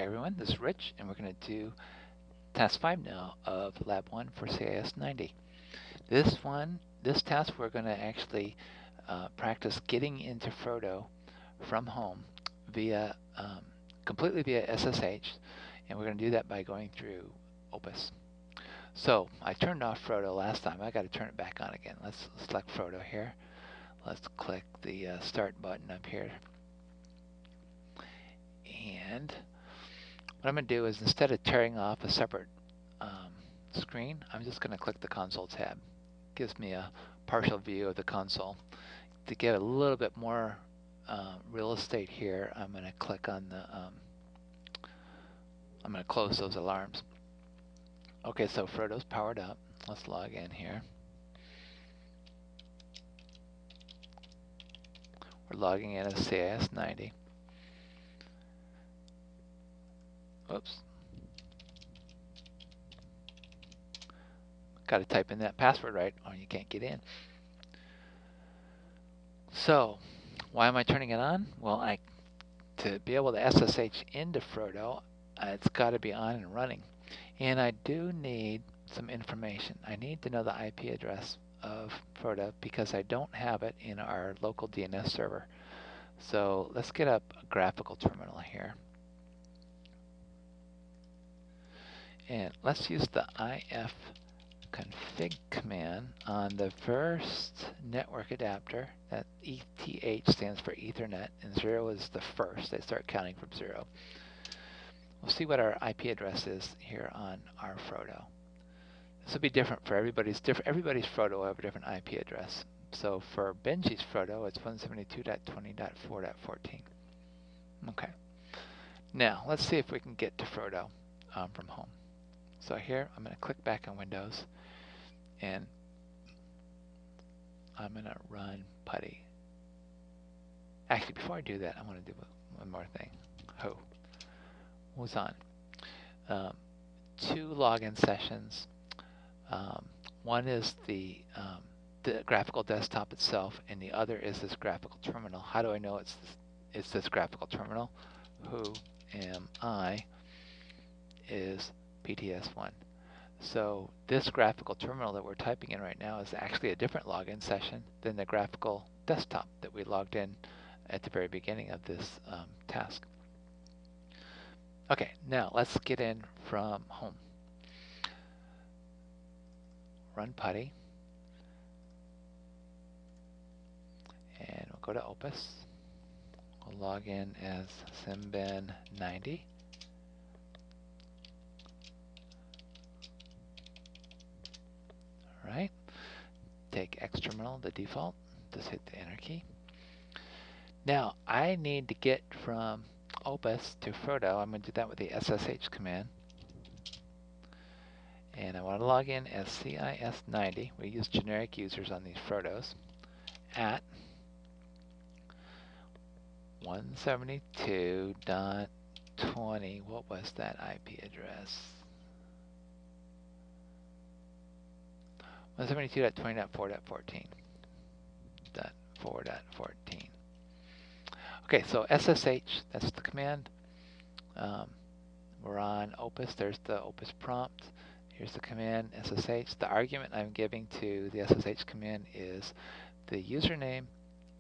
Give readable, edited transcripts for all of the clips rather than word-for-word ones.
everyone, this is Rich, and we're going to do task 5 now of lab 1 for CIS 90. This task we're going to actually practice getting into Frodo from home via completely via SSH, and we're going to do that by going through Opus. So I turned off Frodo last time. I got to turn it back on again. Let's select Frodo here. Let's click the start button up here. And what I'm going to do is, instead of tearing off a separate screen, I'm just going to click the console tab. Gives me a partial view of the console. To get a little bit more real estate here, I'm going to click on the I'm going to close those alarms. Okay, so Frodo's powered up. Let's log in here. We're logging in as CIS 90. Oops. Got to type in that password right, or you can't get in. So, why am I turning it on? Well, to be able to SSH into Frodo, it's got to be on and running. And I do need some information. I need to know the IP address of Frodo because I don't have it in our local DNS server. So let's get up a graphical terminal here. And let's use the ifconfig command on the first network adapter. That ETH stands for Ethernet, and 0 is the first. They start counting from 0. We'll see what our IP address is here on our Frodo. This will be different for everybody's Frodo will have a different IP address. So for Benji's Frodo, it's 172.20.4.14. Okay. Now let's see if we can get to Frodo from home. So here I'm going to click back on Windows, and I'm going to run PuTTY. Actually, before I do that, I want to do one more thing. Who's on? 2 login sessions. One is the graphical desktop itself, and the other is this graphical terminal. How do I know it's this graphical terminal? Who am I is PTS1. So this graphical terminal that we're typing in right now is actually a different login session than the graphical desktop that we logged in at the very beginning of this task. Okay, now let's get in from home. Run PuTTY, and we'll go to Opus. We'll log in as simben90. All right, take xterminal, the default, just hit the enter key. Now I need to get from Opus to Frodo. I'm going to do that with the SSH command. And I want to log in as CIS90. We use generic users on these Frodos. At 172.20. What was that IP address? 172.20.4.14. Okay, so SSH, that's the command. We're on Opus. There's the Opus prompt. Here's the command SSH. The argument I'm giving to the SSH command is the username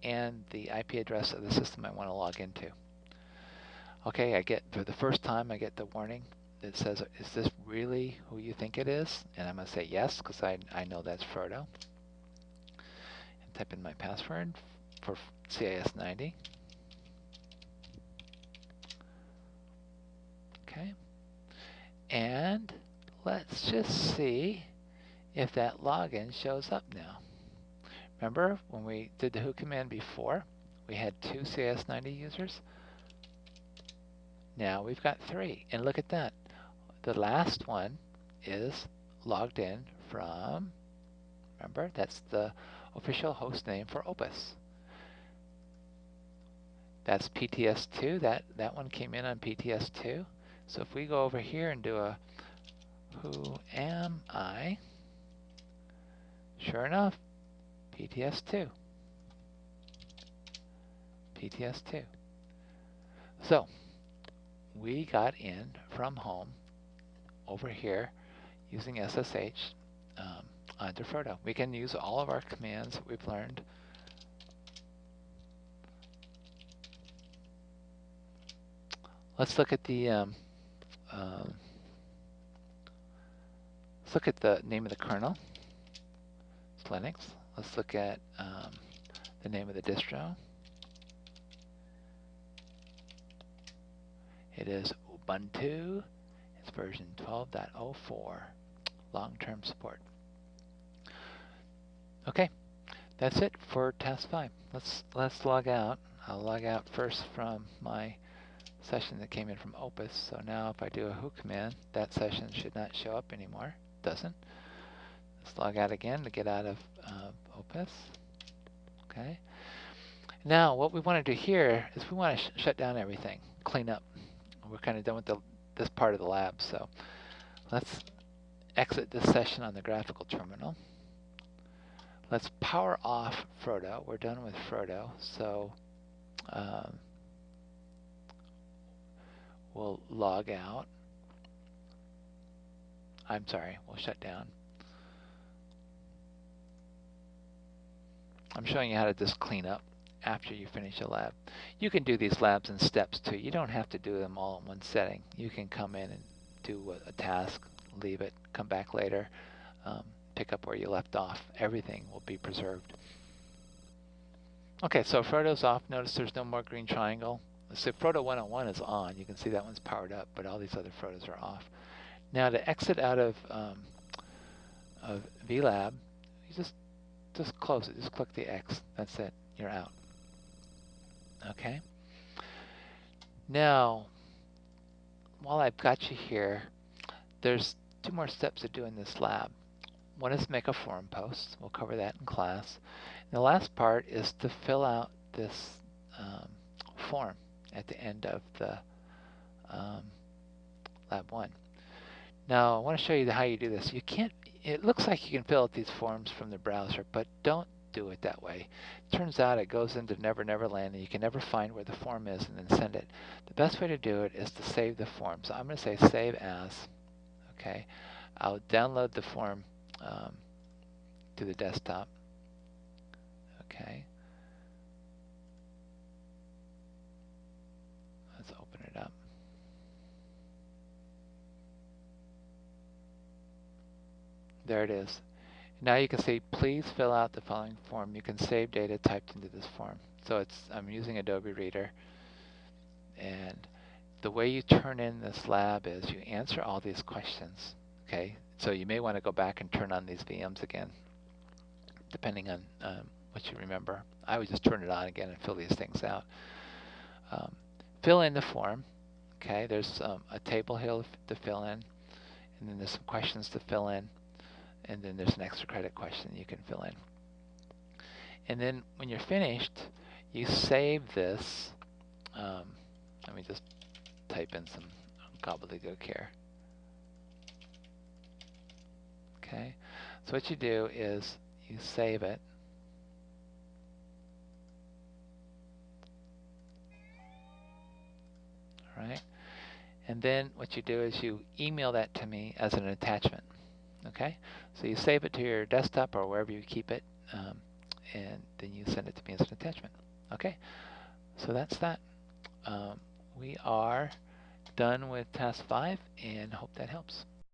and the IP address of the system I want to log into. Okay, for the first time I get the warning that says, is this really who you think it is? And I'm going to say yes, because I know that's Frodo. And type in my password for CIS90. Okay. And let's just see if that login shows up now. Remember when we did the who command before, we had 2 CIS90 users? Now we've got 3, and look at that. The last one is logged in from, remember, that's the official host name for Opus. That's PTS2, that one came in on PTS2. So if we go over here and do a who am I, sure enough, PTS2. PTS2. So we got in from home over here using SSH onto Frodo. We can use all of our commands that we've learned. Let's look at the name of the kernel. It's Linux. Let's look at the name of the distro. It is Ubuntu. It's version 12.04. Long-term support. Okay, that's it for task 5. Let's log out. I'll log out first from my session that came in from Opus. So now if I do a who command, that session should not show up anymore. It doesn't. Let's log out again to get out of Opus. Okay. Now what we want to do here is we want to shut down everything, clean up. We're kind of done with this part of the lab, so let's exit this session on the graphical terminal. Let's power off Frodo. We're done with Frodo, so we'll log out. I'm sorry, we'll shut down. I'm showing you how to just clean up after you finish a lab. You can do these labs in steps too. You don't have to do them all in one setting. You can come in and do a task, leave it, come back later, pick up where you left off. Everything will be preserved. Okay, so Frodo's off. Notice there's no more green triangle. So Frodo 101 is on. You can see that one's powered up, but all these other Frodos are off. Now to exit out of VLab, you just close it. Just click the X. That's it. You're out. Okay. Now, while I've got you here, there's 2 more steps to do in this lab. One is make a forum post. We'll cover that in class. And the last part is to fill out this form at the end of the lab 1. Now, I want to show you how you do this. You can't. It looks like you can fill out these forms from the browser, but don't do it that way. It turns out it goes into Never Never Land, and you can never find where the form is and then send it. The best way to do it is to save the form. So I'm going to say save as. Okay. I'll download the form to the desktop. Okay. Let's open it up. There it is. Now you can see, please fill out the following form. You can save data typed into this form. So I'm using Adobe Reader. And the way you turn in this lab is you answer all these questions. Okay. So you may want to go back and turn on these VMs again, depending on what you remember. I would just turn it on again and fill these things out. Fill in the form. Okay, there's a table here to fill in, and then there's some questions to fill in, and then there's an extra credit question you can fill in. And then when you're finished, you save this. Let me just type in some gobbledygook here. Okay, so what you do is you save it. All right, and then what you do is you email that to me as an attachment. Okay, so you save it to your desktop or wherever you keep it, and then you send it to me as an attachment. Okay, so that's that. We are done with task 5 and hope that helps.